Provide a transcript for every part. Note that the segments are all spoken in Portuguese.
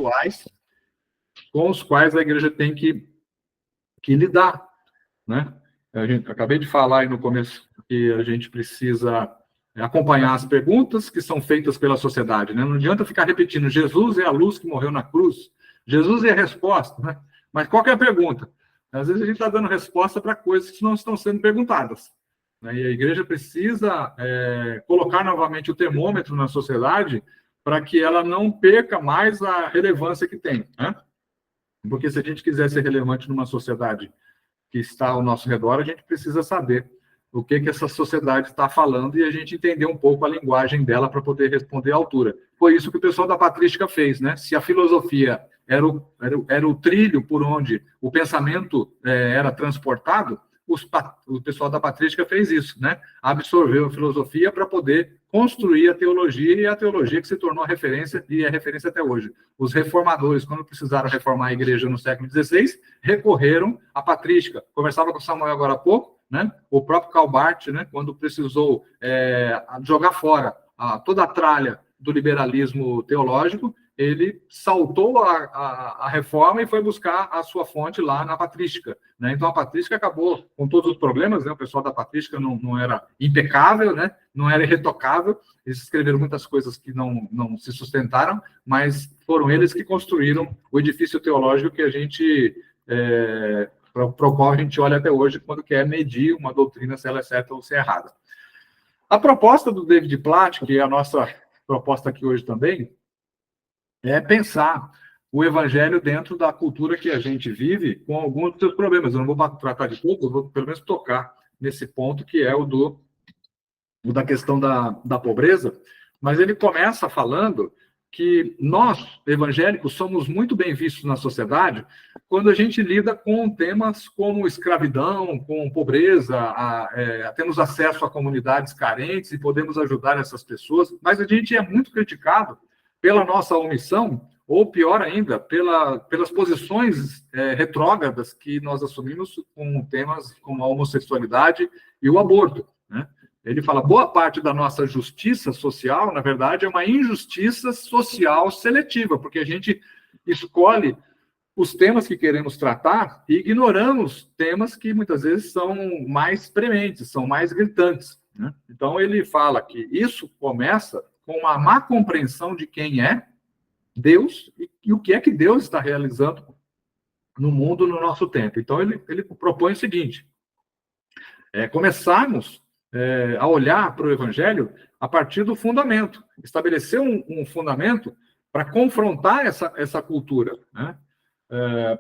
atuais com os quais a igreja tem que lidar, né? Acabei de falar aí no começo que a gente precisa acompanhar as perguntas que são feitas pela sociedade, né? Não adianta ficar repetindo, Jesus é a luz que morreu na cruz, Jesus é a resposta, né? Mas qual que é a pergunta? Às vezes a gente está dando resposta para coisas que não estão sendo perguntadas, né? E a igreja precisa colocar novamente o termômetro na sociedade para que ela não perca mais a relevância que tem, né? Porque se a gente quiser ser relevante numa sociedade que está ao nosso redor, a gente precisa saber o que essa sociedade está falando e a gente entender um pouco a linguagem dela para poder responder à altura. Foi isso que o pessoal da patrística fez, né? Se a filosofia era o trilho por onde o pensamento era transportado, o pessoal da patrística fez isso, né? Absorveu a filosofia para poder construir a teologia, e a teologia que se tornou referência, e é referência até hoje. Os reformadores, quando precisaram reformar a igreja no século XVI, recorreram à patrística. Conversava com o Samuel agora há pouco, né? O próprio Karl Barth, né? Quando precisou jogar fora toda a tralha do liberalismo teológico, ele saltou a reforma e foi buscar a sua fonte lá na patrística, né? Então, a patrística acabou com todos os problemas, né? O pessoal da patrística não era impecável, né? Não era irretocável, eles escreveram muitas coisas que não se sustentaram, mas foram eles que construíram o edifício teológico que a gente, para o qual a gente olha até hoje quando quer medir uma doutrina se ela é certa ou se é errada. A proposta do David Platt, que é a nossa proposta aqui hoje também, é pensar o evangelho dentro da cultura que a gente vive, com alguns dos seus problemas. Eu não vou tratar de tudo, eu vou pelo menos tocar nesse ponto, que é o da questão da pobreza, mas ele começa falando que nós, evangélicos, somos muito bem vistos na sociedade quando a gente lida com temas como escravidão, com pobreza, temos acesso a comunidades carentes e podemos ajudar essas pessoas, mas a gente é muito criticado pela nossa omissão, ou pior ainda, pelas posições retrógradas que nós assumimos com temas como a homossexualidade e o aborto, né? Ele fala, boa parte da nossa justiça social, na verdade, é uma injustiça social seletiva, porque a gente escolhe os temas que queremos tratar e ignoramos temas que muitas vezes são mais prementes, são mais gritantes, né? Então, ele fala que isso começa com uma má compreensão de quem é Deus e o que é que Deus está realizando no mundo, no nosso tempo. Então, ele propõe o seguinte, começarmos a olhar para o Evangelho a partir do fundamento, estabelecer um fundamento para confrontar essa cultura, né?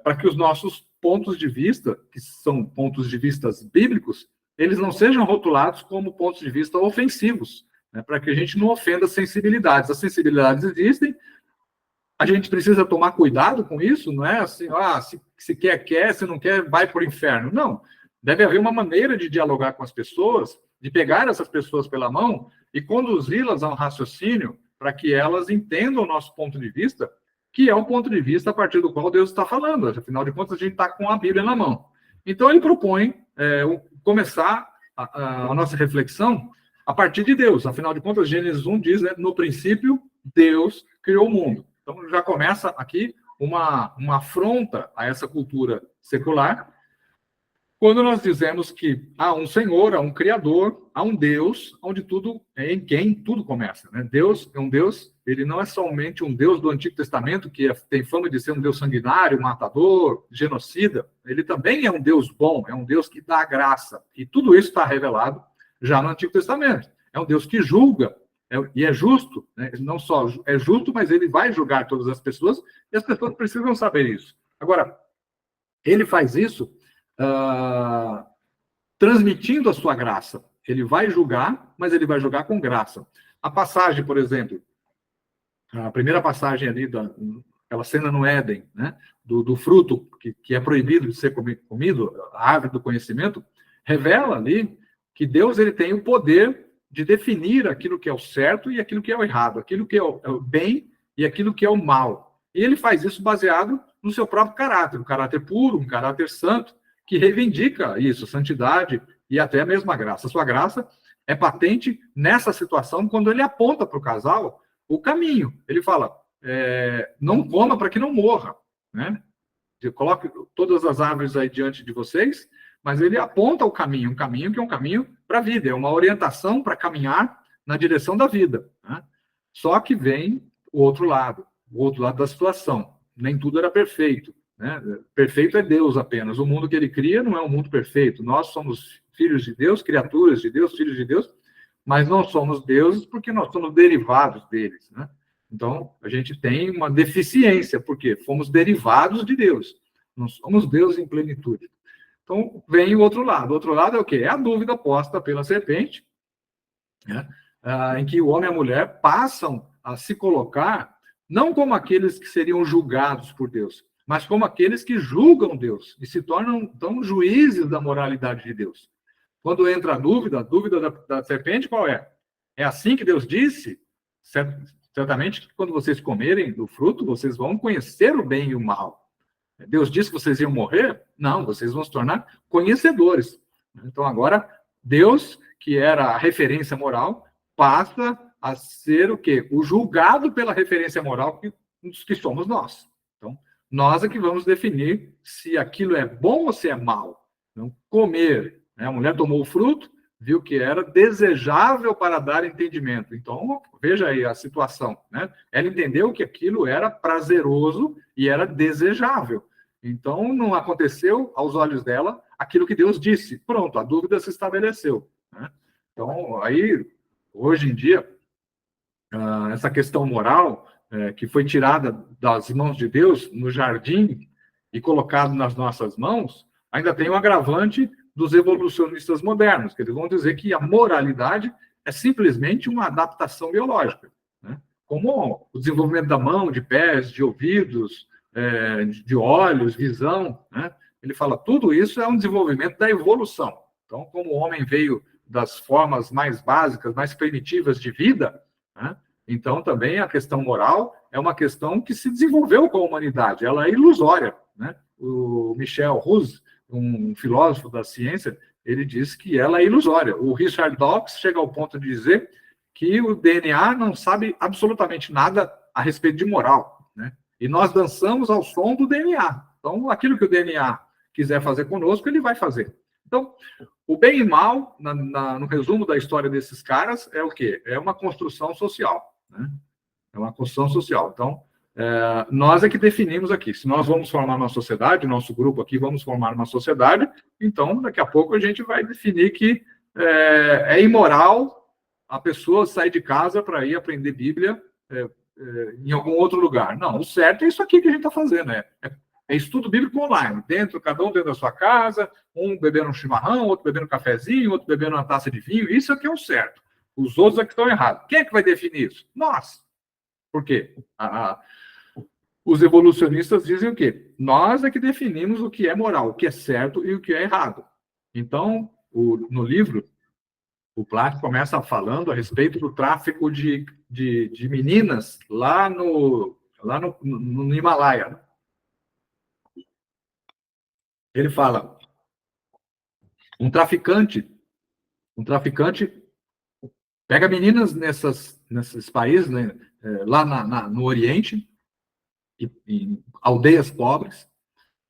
Para que os nossos pontos de vista, que são pontos de vista bíblicos, eles não sejam rotulados como pontos de vista ofensivos, né? Para que a gente não ofenda sensibilidades. As sensibilidades existem, a gente precisa tomar cuidado com isso, não é assim, se quer, se não quer, vai para o inferno. Não, deve haver uma maneira de dialogar com as pessoas, de pegar essas pessoas pela mão e conduzi-las a um raciocínio para que elas entendam o nosso ponto de vista, que é o ponto de vista a partir do qual Deus está falando. Afinal de contas, a gente está com a Bíblia na mão. Então, ele propõe começar a nossa reflexão a partir de Deus. Afinal de contas, Gênesis 1 diz, né, no princípio, Deus criou o mundo. Então, já começa aqui uma afronta a essa cultura secular, quando nós dizemos que há um Senhor, há um Criador, há um Deus, onde tudo em quem tudo começa, né? Deus é um Deus, ele não é somente um Deus do Antigo Testamento, que tem fama de ser um Deus sanguinário, matador, genocida. Ele também é um Deus bom, é um Deus que dá graça. E tudo isso está revelado já no Antigo Testamento. É um Deus que julga, e é justo, né? Não só é justo, mas ele vai julgar todas as pessoas, e as pessoas precisam saber isso. Agora, ele faz isso transmitindo a sua graça. Ele vai julgar, mas ele vai julgar com graça. A passagem, por exemplo, a primeira passagem ali, aquela cena no Éden, né, do fruto que é proibido de ser comido, a árvore do conhecimento, revela ali que Deus ele tem o poder de definir aquilo que é o certo e aquilo que é o errado, aquilo que é o bem e aquilo que é o mal. E ele faz isso baseado no seu próprio caráter, um caráter puro, um caráter santo, que reivindica isso, santidade e até a mesma graça. A sua graça é patente nessa situação quando ele aponta para o casal o caminho. Ele fala, não coma para que não morra, né? Coloque todas as árvores aí diante de vocês, mas ele aponta o caminho, um caminho que é um caminho para a vida, é uma orientação para caminhar na direção da vida, né? Só que vem o outro lado da situação. Nem tudo era perfeito, né? Perfeito é Deus apenas. O mundo que ele cria não é um mundo perfeito. Nós somos filhos de Deus, criaturas de Deus, filhos de Deus, mas não somos deuses porque nós somos derivados deles, né? Então, a gente tem uma deficiência, porque fomos derivados de Deus. Não somos Deus em plenitude. Então, vem o outro lado. O outro lado é o quê? É a dúvida posta pela serpente, né? Em que o homem e a mulher passam a se colocar não como aqueles que seriam julgados por Deus, mas como aqueles que julgam Deus e se tornam, então, juízes da moralidade de Deus. Quando entra a dúvida da serpente, qual é? É assim que Deus disse? Certamente, quando vocês comerem do fruto, vocês vão conhecer o bem e o mal. Deus disse que vocês iam morrer? Não, vocês vão se tornar conhecedores. Então, agora, Deus, que era a referência moral, passa a ser o quê? O julgado pela referência moral que somos nós. Então, nós é que vamos definir se aquilo é bom ou se é mal. Então, comer, né? A mulher tomou o fruto, viu que era desejável para dar entendimento. Então, veja aí a situação, né? Ela entendeu que aquilo era prazeroso e era desejável. Então, não aconteceu aos olhos dela aquilo que Deus disse. Pronto, a dúvida se estabeleceu, né? Então, aí, hoje em dia, essa questão moral, que foi tirada das mãos de Deus no jardim e colocado nas nossas mãos, ainda tem um agravante dos evolucionistas modernos, que eles vão dizer que a moralidade é simplesmente uma adaptação biológica, né? Como o desenvolvimento da mão, de pés, de ouvidos, de olhos, visão, né? Ele fala, tudo isso é um desenvolvimento da evolução. Então, como o homem veio das formas mais básicas, mais primitivas de vida, né? Então também a questão moral é uma questão que se desenvolveu com a humanidade, ela é ilusória, né? O Michel Ruse, um filósofo da ciência, ele diz que ela é ilusória. O Richard Dawkins chega ao ponto de dizer que o DNA não sabe absolutamente nada a respeito de moral, né? E nós dançamos ao som do DNA. Então, aquilo que o DNA quiser fazer conosco, ele vai fazer. Então, o bem e mal, no resumo da história desses caras, é o quê? É uma construção social, né? É uma construção social. Então, nós é que definimos aqui. Se nós vamos formar uma sociedade, nosso grupo aqui vamos formar uma sociedade, então daqui a pouco a gente vai definir que é imoral a pessoa sair de casa para ir aprender Bíblia em algum outro lugar. Não, o certo é isso aqui que a gente está fazendo, é estudo bíblico online, cada um dentro da sua casa, um bebendo um chimarrão, outro bebendo um cafezinho, outro bebendo uma taça de vinho, isso aqui é o certo. Os outros é que estão errados. Quem é que vai definir isso? Nós. Por quê? Os evolucionistas dizem o quê? Nós é que definimos o que é moral, o que é certo e o que é errado. Então, no livro, o Plato começa falando a respeito do tráfico de meninas lá no Himalaia. Ele fala, um traficante pega meninas nesses países, né, lá no Oriente, em aldeias pobres,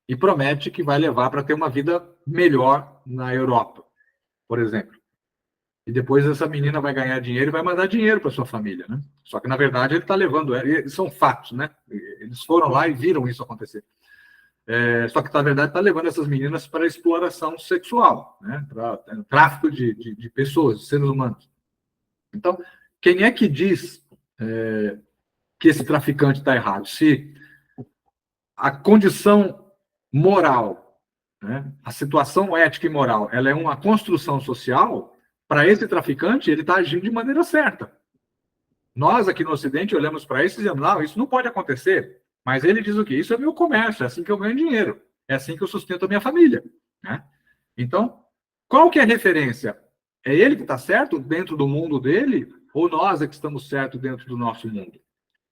e promete que vai levar para ter uma vida melhor na Europa, por exemplo. E depois essa menina vai ganhar dinheiro e vai mandar dinheiro para sua família, né? Só que, na verdade, ele está levando... São fatos, né? Eles foram lá e viram isso acontecer. Só que, na verdade, está levando essas meninas para exploração sexual, né? Para tráfico de pessoas, de seres humanos. Então, quem é que diz que esse traficante está errado? Se a condição moral, né, a situação ética e moral, ela é uma construção social, para esse traficante, ele está agindo de maneira certa. Nós, aqui no Ocidente, olhamos para isso e dizemos, não, isso não pode acontecer. Mas ele diz o quê? Isso é meu comércio, é assim que eu ganho dinheiro, é assim que eu sustento a minha família, né? Então, qual que é a referência? É ele que está certo dentro do mundo dele, ou nós é que estamos certos dentro do nosso mundo?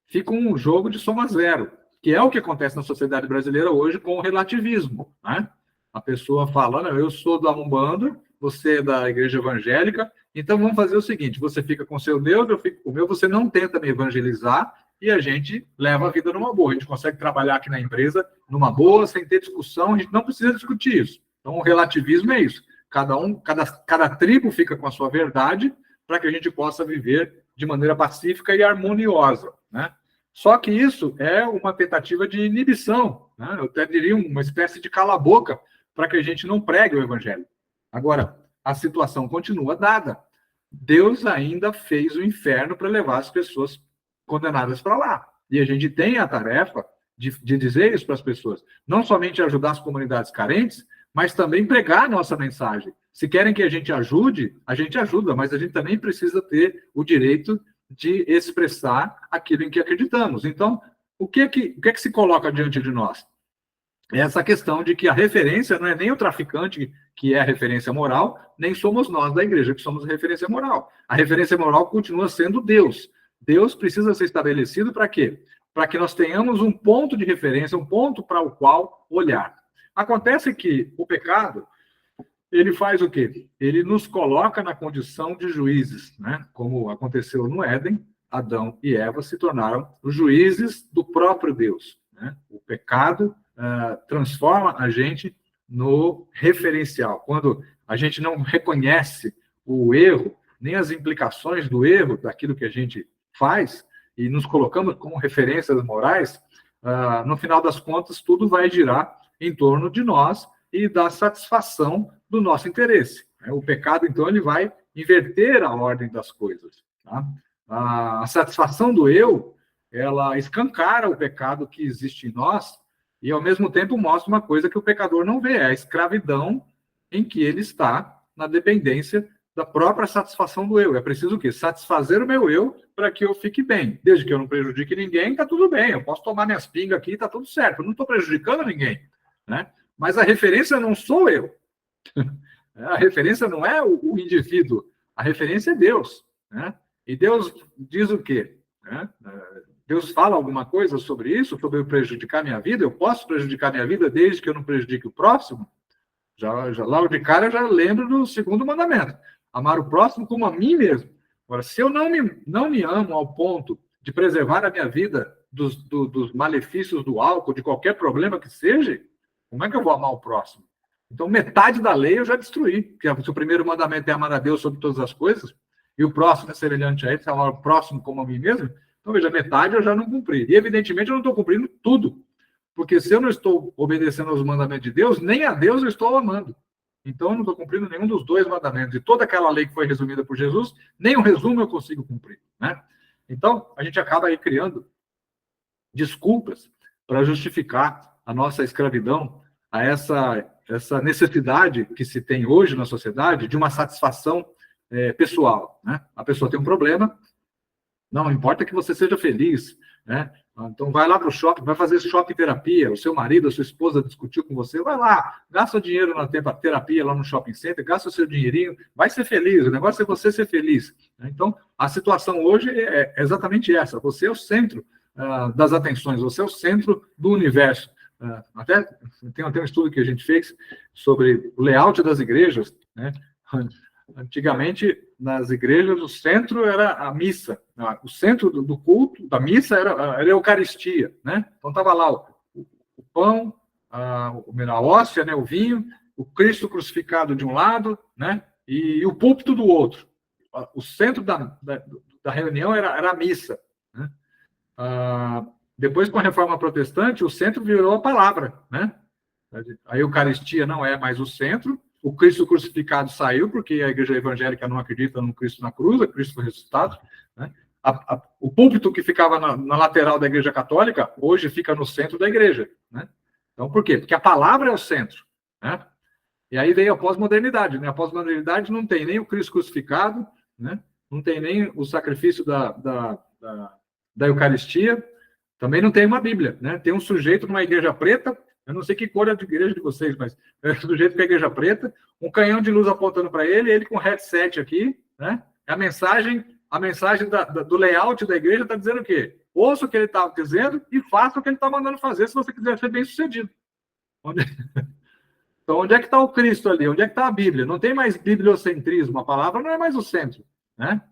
Fica um jogo de soma zero, que é o que acontece na sociedade brasileira hoje com o relativismo, né? A pessoa fala, não, eu sou da Umbanda, você é da igreja evangélica, então vamos fazer o seguinte, você fica com o seu Deus, eu fico com o meu, você não tenta me evangelizar e a gente leva a vida numa boa. A gente consegue trabalhar aqui na empresa numa boa, sem ter discussão, a gente não precisa discutir isso. Então, o relativismo é isso. Cada tribo fica com a sua verdade para que a gente possa viver de maneira pacífica e harmoniosa, né? Só que isso é uma tentativa de inibição, né? Eu até diria uma espécie de cala-boca para que a gente não pregue o evangelho. Agora, a situação continua dada. Deus ainda fez o inferno para levar as pessoas condenadas para lá. E a gente tem a tarefa de dizer isso para as pessoas. Não somente ajudar as comunidades carentes, mas também pregar a nossa mensagem. Se querem que a gente ajuda, mas a gente também precisa ter o direito de expressar aquilo em que acreditamos. Então, o que é que se coloca diante de nós? Essa questão de que a referência não é nem o traficante que é a referência moral, nem somos nós da igreja que somos a referência moral. A referência moral continua sendo Deus. Deus precisa ser estabelecido para quê? Para que nós tenhamos um ponto de referência, um ponto para o qual olhar. Acontece que o pecado, ele faz o quê? Ele nos coloca na condição de juízes, né? Como aconteceu no Éden, Adão e Eva se tornaram os juízes do próprio Deus, né? O pecado transforma a gente no referencial. Quando a gente não reconhece o erro, nem as implicações do erro, daquilo que a gente faz, e nos colocamos como referências morais, no final das contas, tudo vai girar em torno de nós e da satisfação do nosso interesse. O pecado, então, ele vai inverter a ordem das coisas. Tá? A satisfação do eu, ela escancara o pecado que existe em nós e, ao mesmo tempo, mostra uma coisa que o pecador não vê, é a escravidão em que ele está na dependência da própria satisfação do eu. É preciso o quê? Satisfazer o meu eu para que eu fique bem. Desde que eu não prejudique ninguém, está tudo bem. Eu posso tomar minhas pingas aqui, está tudo certo. Eu não estou prejudicando ninguém, né? Mas a referência não sou eu. A referência não é o indivíduo. A referência é Deus, né? E Deus diz o quê? Deus fala alguma coisa sobre isso, sobre eu prejudicar minha vida? Eu posso prejudicar minha vida desde que eu não prejudique o próximo? Já logo de cara, eu já lembro do segundo mandamento. Amar o próximo como a mim mesmo. Agora, se eu não me amo ao ponto de preservar a minha vida dos malefícios do álcool, de qualquer problema que seja, como é que eu vou amar o próximo? Então, metade da lei eu já destruí. Porque se o primeiro mandamento é amar a Deus sobre todas as coisas, e o próximo é semelhante a ele, amar o próximo como a mim mesmo, então, veja, metade eu já não cumpri. E, evidentemente, eu não estou cumprindo tudo. Porque se eu não estou obedecendo aos mandamentos de Deus, nem a Deus eu estou amando. Então, eu não estou cumprindo nenhum dos dois mandamentos. E toda aquela lei que foi resumida por Jesus, nem o resumo eu consigo cumprir, né? Então, a gente acaba aí criando desculpas para justificar a nossa escravidão, a essa necessidade que se tem hoje na sociedade de uma satisfação pessoal, né? A pessoa tem um problema, não importa que você seja feliz, né? Então, vai lá para o shopping, vai fazer shopping terapia, o seu marido, a sua esposa discutiu com você, vai lá, gasta o dinheiro na terapia lá no shopping center, gasta o seu dinheirinho, vai ser feliz, o negócio é você ser feliz. Então, a situação hoje é exatamente essa, você é o centro das atenções, você é o centro do universo. Até tem um estudo que a gente fez sobre o layout das igrejas, né? Antigamente, nas igrejas, o centro era a missa. O centro do culto, da missa, era a Eucaristia, né? Então, estava lá o pão, a hóstia, né? O vinho, o Cristo crucificado de um lado, né? E o púlpito do outro. O centro da reunião era a missa, né? Depois, com a Reforma Protestante, o centro virou a palavra, né? A Eucaristia não é mais o centro. O Cristo crucificado saiu, porque a igreja evangélica não acredita no Cristo na cruz, o Cristo foi ressuscitado, né? O púlpito que ficava na lateral da igreja católica, hoje fica no centro da igreja, né? Então, por quê? Porque a palavra é o centro, né? E aí veio a pós-modernidade, né? A pós-modernidade não tem nem o Cristo crucificado, né? Não tem nem o sacrifício da Eucaristia, também não tem uma Bíblia, né? Tem um sujeito numa igreja preta, eu não sei que cor é a igreja de vocês, mas é do jeito que a igreja preta, um canhão de luz apontando para ele com um headset aqui, né? A mensagem do layout da igreja está dizendo o quê? Ouça o que ele está dizendo e faça o que ele está mandando fazer se você quiser ser bem-sucedido. Então, onde é que está o Cristo ali? Onde é que está a Bíblia? Não tem mais bibliocentrismo, a palavra não é mais o centro, né?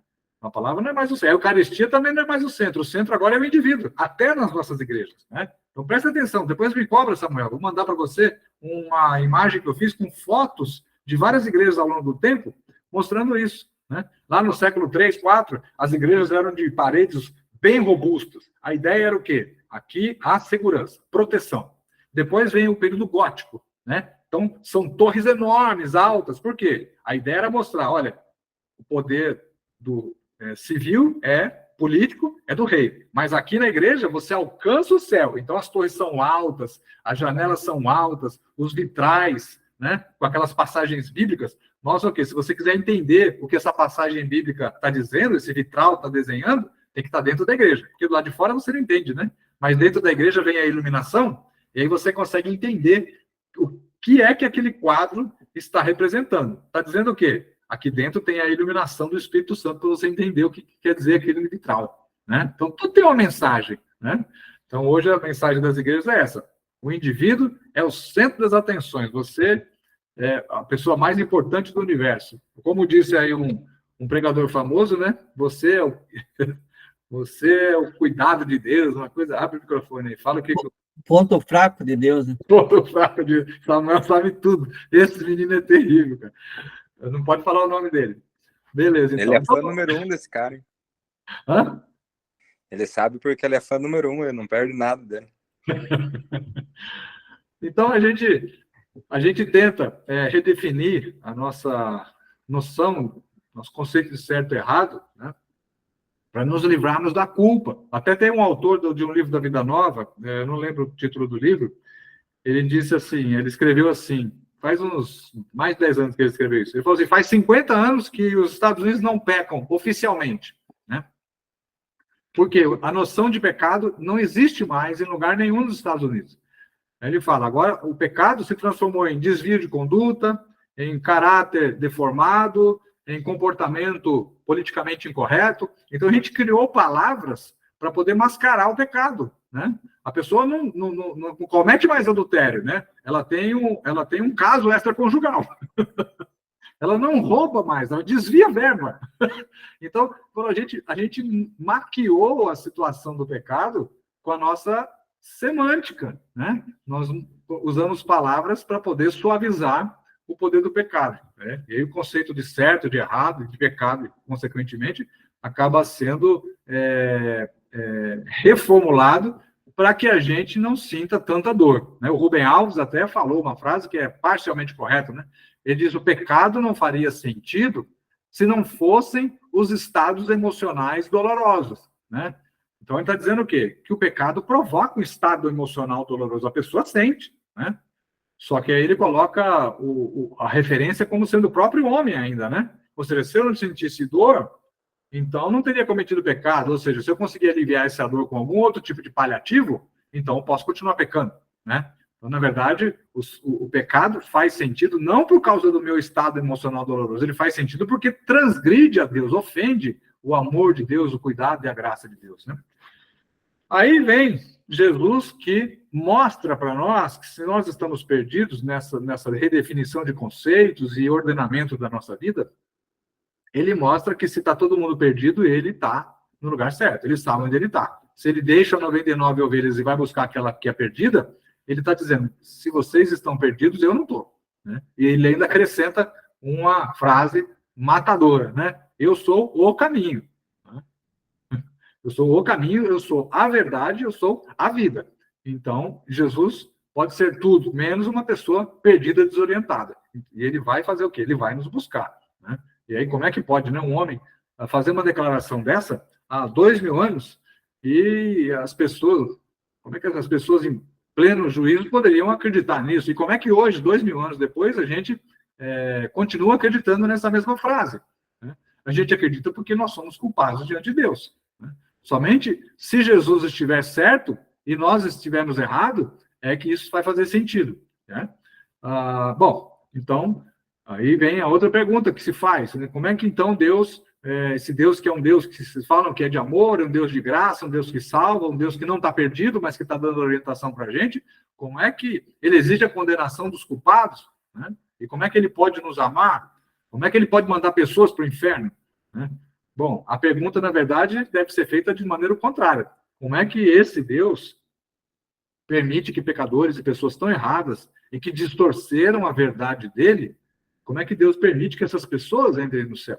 A palavra não é mais o centro. A Eucaristia também não é mais o centro. O centro agora é o indivíduo, até nas nossas igrejas, né? Então, presta atenção. Depois me cobra, Samuel. Vou mandar para você uma imagem que eu fiz com fotos de várias igrejas ao longo do tempo, mostrando isso, né? Lá no século 3, 4, as igrejas eram de paredes bem robustas. A ideia era o quê? Aqui há segurança, proteção. Depois vem o período gótico, né? Então, são torres enormes, altas. Por quê? A ideia era mostrar, olha, o poder do civil político, é do rei. Mas aqui na igreja, você alcança o céu. Então, as torres são altas, as janelas são altas, os vitrais, né? Com aquelas passagens bíblicas. Mostra o quê? Se você quiser entender o que essa passagem bíblica está dizendo, esse vitral está desenhando, tem que estar dentro da igreja. Porque do lado de fora você não entende, né? Mas dentro da igreja vem a iluminação, e aí você consegue entender o que é que aquele quadro está representando. Está dizendo o quê? Aqui dentro tem a iluminação do Espírito Santo para você entender o que quer dizer aquele vitral, né? Então, tudo tem uma mensagem, né? Então, hoje a mensagem das igrejas é essa. O indivíduo é o centro das atenções. Você é a pessoa mais importante do universo. Como disse aí um pregador famoso, né? Você é o cuidado de Deus, uma coisa. Abre o microfone aí, fala o que... Ponto fraco de Deus, né? Ponto fraco de Samuel sabe tudo. Esse menino é terrível, cara. Não pode falar o nome dele. Beleza, então. Ele é fã número 1 desse cara, hein? Hã? Ele sabe porque ele é fã número 1, ele não perde nada dele. Então, a gente tenta redefinir a nossa noção, nosso conceito de certo e errado, né? Para nos livrarmos da culpa. Até tem um autor de um livro da Vida Nova, eu não lembro o título do livro, ele disse assim, ele escreveu assim, faz uns mais de 10 anos que ele escreveu isso. Ele falou assim, faz 50 anos que os Estados Unidos não pecam oficialmente, né? Porque a noção de pecado não existe mais em lugar nenhum dos Estados Unidos. Ele fala, agora o pecado se transformou em desvio de conduta, em caráter deformado, em comportamento politicamente incorreto. Então a gente criou palavras para poder mascarar o pecado, né? A pessoa não comete mais adultério, né? Ela tem um caso extraconjugal. Ela não rouba mais, ela desvia a verba. Então, a gente maquiou a situação do pecado com a nossa semântica, né? Nós usamos palavras para poder suavizar o poder do pecado, né? E aí o conceito de certo, de errado, de pecado, consequentemente, acaba sendo reformulado para que a gente não sinta tanta dor, né? O Rubem Alves até falou uma frase que é parcialmente correta, né? Ele diz, o pecado não faria sentido se não fossem os estados emocionais dolorosos, né? Então, ele está dizendo o quê? Que o pecado provoca um estado emocional doloroso. A pessoa sente, né? Só que aí ele coloca a referência como sendo o próprio homem ainda, né? Ou seja, se eu não sentisse dor, então não teria cometido pecado. Ou seja, se eu conseguir aliviar essa dor com algum outro tipo de paliativo, então eu posso continuar pecando, né? Então, na verdade, o pecado faz sentido não por causa do meu estado emocional doloroso, ele faz sentido porque transgride a Deus, ofende o amor de Deus, o cuidado e a graça de Deus, né? Aí vem Jesus que mostra para nós que se nós estamos perdidos nessa redefinição de conceitos e ordenamento da nossa vida, ele mostra que se está todo mundo perdido, ele está no lugar certo, ele sabe onde ele está. Se ele deixa 99 ovelhas e vai buscar aquela que é perdida, ele está dizendo, se vocês estão perdidos, eu não estou, né? E ele ainda acrescenta uma frase matadora, né? Eu sou o caminho. Eu sou o caminho, eu sou a verdade, eu sou a vida. Então, Jesus pode ser tudo, menos uma pessoa perdida, desorientada. E ele vai fazer o quê? Ele vai nos buscar, né? E aí, como é que pode, né, um homem fazer uma declaração dessa há 2000 anos e as pessoas, como é que as pessoas em pleno juízo poderiam acreditar nisso? E como é que hoje, 2000 anos depois, a gente continua acreditando nessa mesma frase, né? A gente acredita porque nós somos culpados diante de Deus, né? Somente se Jesus estiver certo e nós estivermos errado, é que isso vai fazer sentido, né? Bom, então, aí vem a outra pergunta que se faz, né? Como é que então Deus, esse Deus que é um Deus que se falam que é de amor, um Deus de graça, um Deus que salva, um Deus que não está perdido, mas que está dando orientação para a gente, como é que ele exige a condenação dos culpados, né? E como é que ele pode nos amar? Como é que ele pode mandar pessoas para o inferno, né? Bom, a pergunta, na verdade, deve ser feita de maneira contrária. Como é que esse Deus permite que pecadores e pessoas tão erradas e que distorceram a verdade dele, como é que Deus permite que essas pessoas entrem no céu?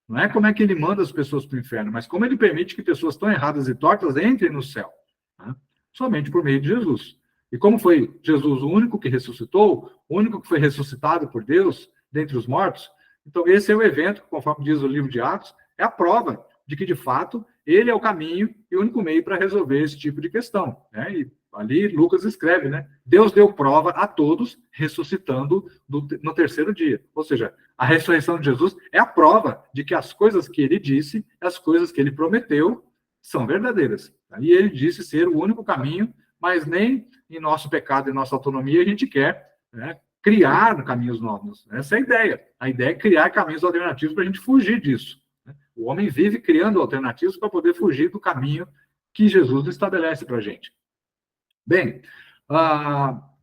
Não é como é que ele manda as pessoas para o inferno, mas como ele permite que pessoas tão erradas e tortas entrem no céu. Né? Somente por meio de Jesus. E como foi Jesus o único que ressuscitou, o único que foi ressuscitado por Deus dentre os mortos, então esse é o evento, conforme diz o livro de Atos, é a prova de que, de fato, ele é o caminho e o único meio para resolver esse tipo de questão. Né? E ali Lucas escreve, né? Deus deu prova a todos, ressuscitando no terceiro dia. Ou seja, a ressurreição de Jesus é a prova de que as coisas que ele disse, as coisas que ele prometeu, são verdadeiras. E ele disse ser o único caminho, mas nem em nosso pecado e nossa autonomia a gente quer, né, criar caminhos novos. Essa é a ideia. A ideia é criar caminhos alternativos para a gente fugir disso. O homem vive criando alternativas para poder fugir do caminho que Jesus estabelece para a gente. Bem,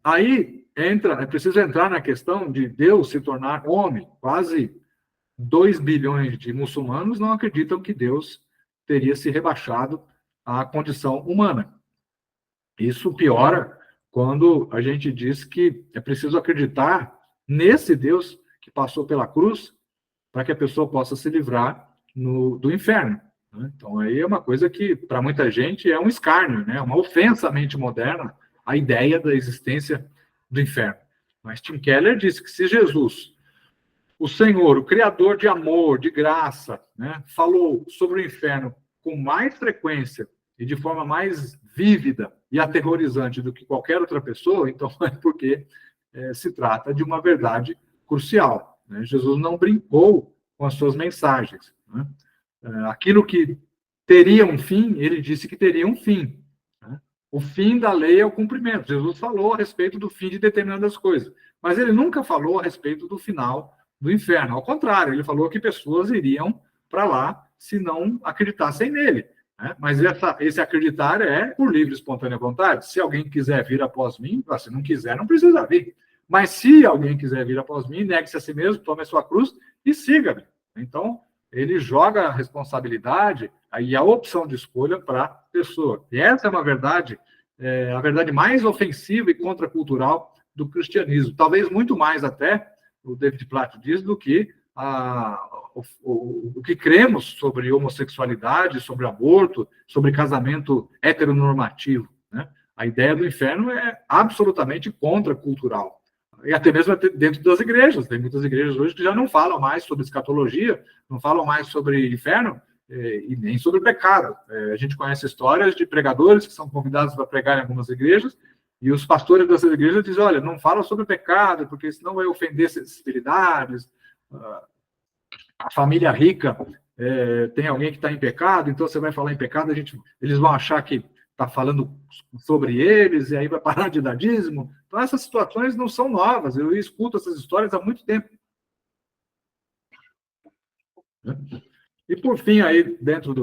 aí é preciso entrar na questão de Deus se tornar homem. Quase 2 bilhões de muçulmanos não acreditam que Deus teria se rebaixado à condição humana. Isso piora quando a gente diz que é preciso acreditar nesse Deus que passou pela cruz para que a pessoa possa se livrar do inferno. Né? Então, aí é uma coisa que, para muita gente, é um escárnio, né? Uma ofensa à mente moderna, a ideia da existência do inferno. Mas Tim Keller disse que se Jesus, o Senhor, o Criador de amor, de graça, né, falou sobre o inferno com mais frequência e de forma mais vívida e aterrorizante do que qualquer outra pessoa, então é porque se trata de uma verdade crucial. Né? Jesus não brincou com as suas mensagens. Né? Aquilo que teria um fim, ele disse que teria um fim. Né? O fim da lei é o cumprimento. Jesus falou a respeito do fim de determinadas coisas, mas ele nunca falou a respeito do final do inferno. Ao contrário, ele falou que pessoas iriam para lá se não acreditassem nele. Né? Mas esse acreditar é por livre e espontânea vontade. Se alguém quiser vir após mim, se não quiser, não precisa vir. Mas se alguém quiser vir após mim, negue-se a si mesmo, tome a sua cruz e siga-me. Então, ele joga a responsabilidade e a opção de escolha para a pessoa. E essa é uma verdade, a verdade mais ofensiva e contracultural do cristianismo. Talvez muito mais até, o David Platt diz, do que o que cremos sobre homossexualidade, sobre aborto, sobre casamento heteronormativo. Né? A ideia do inferno é absolutamente contracultural. E até mesmo dentro das igrejas. Tem muitas igrejas hoje que já não falam mais sobre escatologia, não falam mais sobre inferno e nem sobre pecado. A gente conhece histórias de pregadores que são convidados para pregar em algumas igrejas e os pastores dessas igrejas dizem, olha, não fala sobre pecado, porque senão vai ofender sensibilidades. A família rica tem alguém que está em pecado, então você vai falar em pecado, eles vão achar que está falando sobre eles, e aí vai parar de dar dízimo. Então, essas situações não são novas. Eu escuto essas histórias há muito tempo. E, por fim, aí, dentro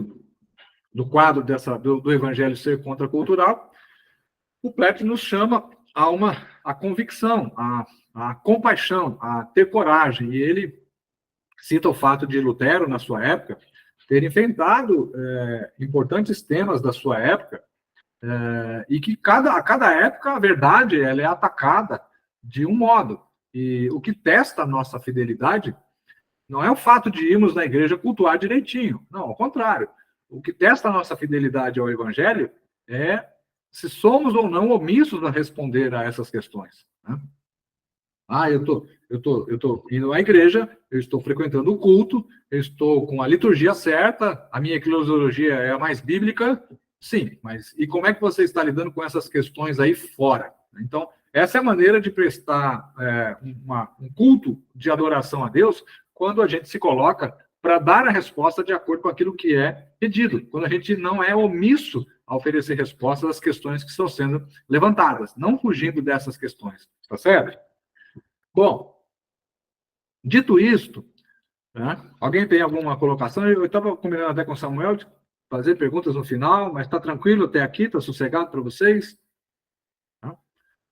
do quadro do evangelho ser contracultural, o Platt nos chama a convicção, a compaixão, a ter coragem. E ele cita o fato de Lutero, na sua época, ter enfrentado importantes temas da sua época, e que a cada época a verdade ela é atacada de um modo. E o que testa a nossa fidelidade não é o fato de irmos na igreja cultuar direitinho. Não, ao contrário. O que testa a nossa fidelidade ao evangelho é se somos ou não omissos a responder a essas questões. Né? Eu tô indo à igreja, eu estou frequentando o culto, eu estou com a liturgia certa, a minha eclesiologia é a mais bíblica. Sim, mas e como é que você está lidando com essas questões aí fora? Então, essa é a maneira de prestar um culto de adoração a Deus quando a gente se coloca para dar a resposta de acordo com aquilo que é pedido, quando a gente não é omisso a oferecer respostas às questões que estão sendo levantadas, não fugindo dessas questões, tá certo? Bom, dito isto, né, alguém tem alguma colocação? Eu estava combinando até com o Samuel de fazer perguntas no final, mas está tranquilo até aqui? Está sossegado para vocês?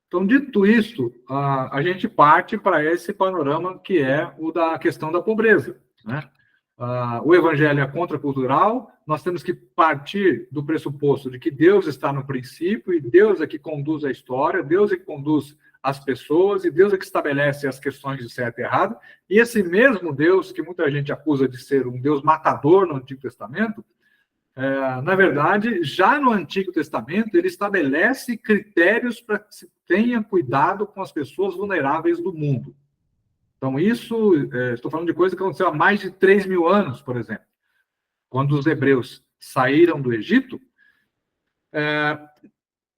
Então, dito isso, a gente parte para esse panorama que é o da questão da pobreza. Né? o evangelho é contracultural, nós temos que partir do pressuposto de que Deus está no princípio, e Deus é que conduz a história, Deus é que conduz as pessoas, e Deus é que estabelece as questões de certo e errado, e esse mesmo Deus, que muita gente acusa de ser um Deus matador no Antigo Testamento, na verdade, já no Antigo Testamento, ele estabelece critérios para que se tenha cuidado com as pessoas vulneráveis do mundo. Então, isso, estou falando de coisa que aconteceu há mais de 3.000 anos, por exemplo. Quando os hebreus saíram do Egito,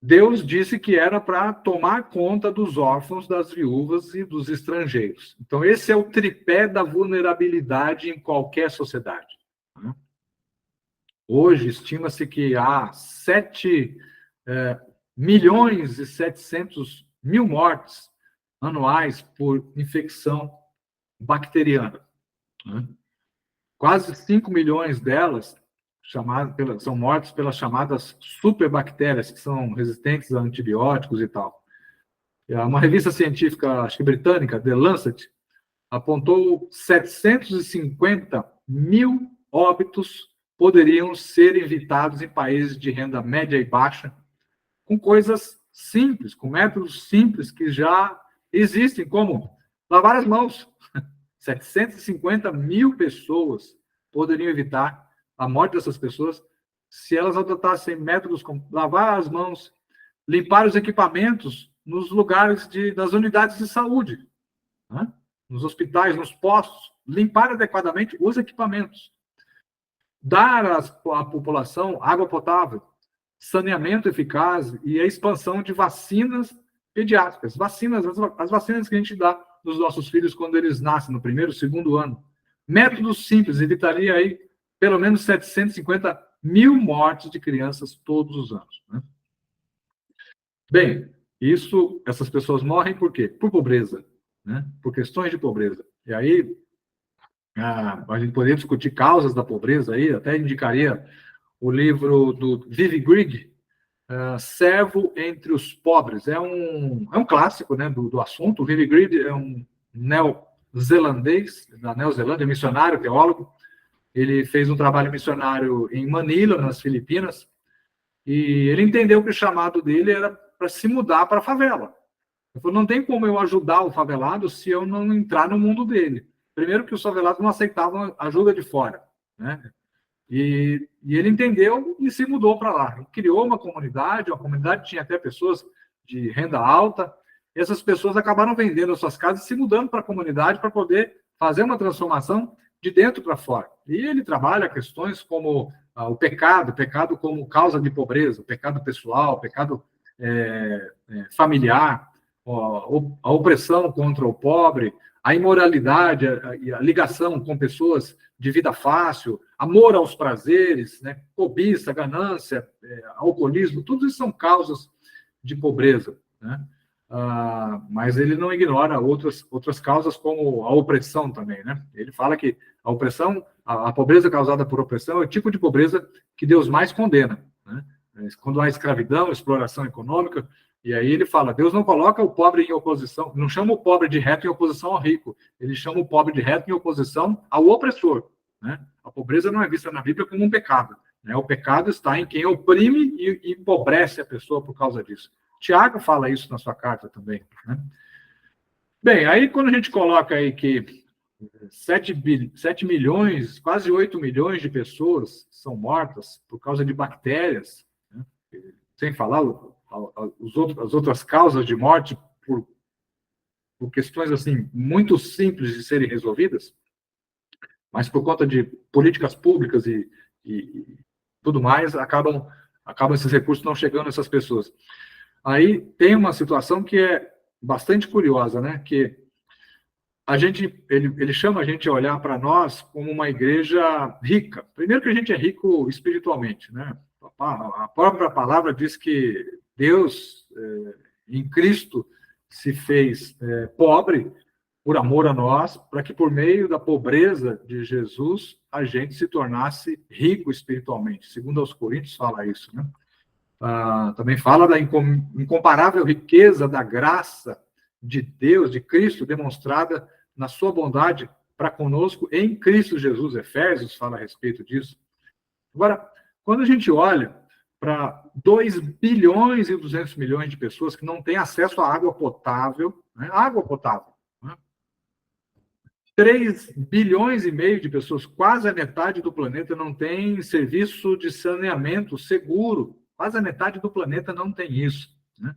Deus disse que era para tomar conta dos órfãos, das viúvas e dos estrangeiros. Então, esse é o tripé da vulnerabilidade em qualquer sociedade. Hoje, estima-se que há 7.700.000 mortes anuais por infecção bacteriana. Quase 5 milhões delas são mortes pelas chamadas superbactérias, que são resistentes a antibióticos e tal. Uma revista científica, acho que britânica, The Lancet, apontou 750.000 óbitos poderiam ser evitados em países de renda média e baixa, com coisas simples, com métodos simples que já existem, como lavar as mãos. 750.000 pessoas poderiam evitar a morte dessas pessoas se elas adotassem métodos como lavar as mãos, limpar os equipamentos nos lugares das unidades de saúde, né? Nos hospitais, nos postos, limpar adequadamente os equipamentos, dar à população água potável, saneamento eficaz e a expansão de vacinas pediátricas, as vacinas que a gente dá dos nossos filhos quando eles nascem, no primeiro, segundo ano. Métodos simples, evitaria aí pelo menos 750.000 mortes de crianças todos os anos, né? Bem, essas pessoas morrem por quê? Por pobreza, né? Por questões de pobreza. E aí, a gente poderia discutir causas da pobreza aí, até indicaria o livro do Vivi Grigg, Servo entre os Pobres. É um clássico, né, do assunto. O Vivi Grigg é um neozelandês, da Neozelândia, missionário, teólogo. Ele fez um trabalho missionário em Manila, nas Filipinas, e ele entendeu que o chamado dele era para se mudar para a favela. Ele falou, não tem como eu ajudar o favelado se eu não entrar no mundo dele. Primeiro que os favelados não aceitavam ajuda de fora, né? E ele entendeu e se mudou para lá. Ele criou uma comunidade, a comunidade tinha até pessoas de renda alta, e essas pessoas acabaram vendendo as suas casas e se mudando para a comunidade para poder fazer uma transformação de dentro para fora. E ele trabalha questões como o pecado como causa de pobreza, o pecado pessoal, o pecado familiar, a opressão contra o pobre, a imoralidade, a ligação com pessoas de vida fácil, amor aos prazeres, né, cobiça, ganância, alcoolismo, tudo isso são causas de pobreza, né? Mas ele não ignora outras causas, como a opressão também, né? Ele fala que a opressão, a pobreza causada por opressão é o tipo de pobreza que Deus mais condena, né? Quando há escravidão, exploração econômica, e aí ele fala, Deus não coloca o pobre em oposição, não chama o pobre de reto em oposição ao rico, ele chama o pobre de reto em oposição ao opressor, né? A pobreza não é vista na Bíblia como um pecado, né? O pecado está em quem oprime e empobrece a pessoa por causa disso. Tiago fala isso na sua carta também, né? Bem, aí quando a gente coloca aí que 7 milhões, quase 8 milhões de pessoas são mortas por causa de bactérias, né? Sem falar as outras causas de morte por questões assim muito simples de serem resolvidas, mas por conta de políticas públicas e tudo mais, acabam esses recursos não chegando a essas pessoas. Aí tem uma situação que é bastante curiosa, né? Que ele chama a gente a olhar para nós como uma igreja rica. Primeiro que a gente é rico espiritualmente, né? A própria palavra diz que Deus, em Cristo, se fez pobre por amor a nós, para que por meio da pobreza de Jesus a gente se tornasse rico espiritualmente. Segundo aos Coríntios fala isso, né? Também fala da incomparável riqueza da graça de Deus, de Cristo, demonstrada na sua bondade para conosco em Cristo Jesus. Efésios fala a respeito disso. Agora, quando a gente olha para 2 bilhões e 200 milhões de pessoas que não têm acesso à água potável, né? Água potável, né? 3 bilhões e meio de pessoas, quase a metade do planeta, não tem serviço de saneamento seguro. Quase a metade do planeta não tem isso, né?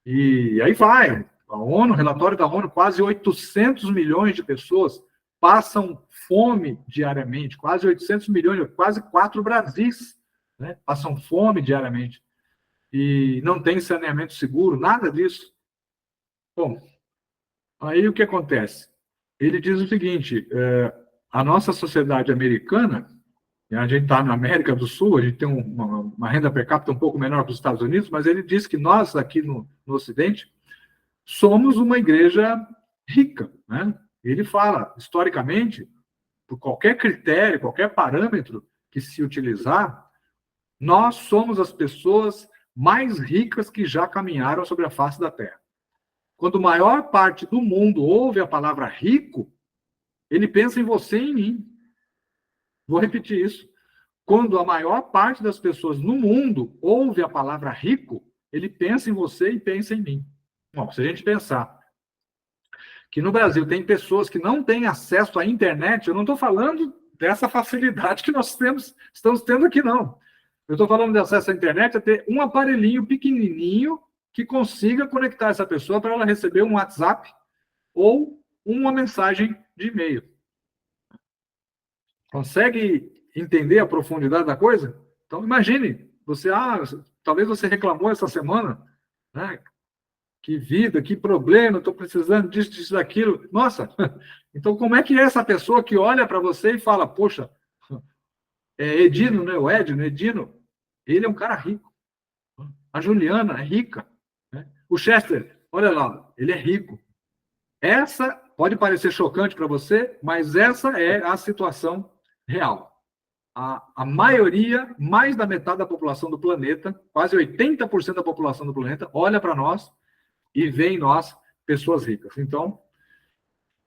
E aí vai. A ONU, relatório da ONU, quase 800 milhões de pessoas passam fome diariamente. Quase 800 milhões, quase 4 Brasis, né? Passam fome diariamente. E não tem saneamento seguro, nada disso. Bom, aí o que acontece? Ele diz o seguinte, a nossa sociedade americana, a gente está na América do Sul, a gente tem uma renda per capita um pouco menor que os Estados Unidos, mas ele diz que nós, aqui no Ocidente, somos uma igreja rica, né? Ele fala, historicamente, por qualquer critério, qualquer parâmetro que se utilizar, nós somos as pessoas mais ricas que já caminharam sobre a face da Terra. Quando a maior parte do mundo ouve a palavra rico, ele pensa em você e em mim. Vou repetir isso. Quando a maior parte das pessoas no mundo ouve a palavra rico, ele pensa em você e pensa em mim. Bom, se a gente pensar que no Brasil tem pessoas que não têm acesso à internet, eu não estou falando dessa facilidade que nós estamos tendo aqui, não. Eu estou falando de acesso à internet, a ter um aparelhinho pequenininho que consiga conectar essa pessoa para ela receber um WhatsApp ou uma mensagem de e-mail. Consegue entender a profundidade da coisa? Então, imagine, talvez você reclamou essa semana, né? Que vida, que problema, estou precisando disso, daquilo. Nossa, então como é que é essa pessoa que olha para você e fala, poxa, Edino, né? O Edino, ele é um cara rico. A Juliana é rica. Né? O Chester, olha lá, ele é rico. Essa pode parecer chocante para você, mas essa é a situação real. A maioria, mais da metade da população do planeta, quase 80% da população do planeta, olha para nós e vê em nós pessoas ricas. Então,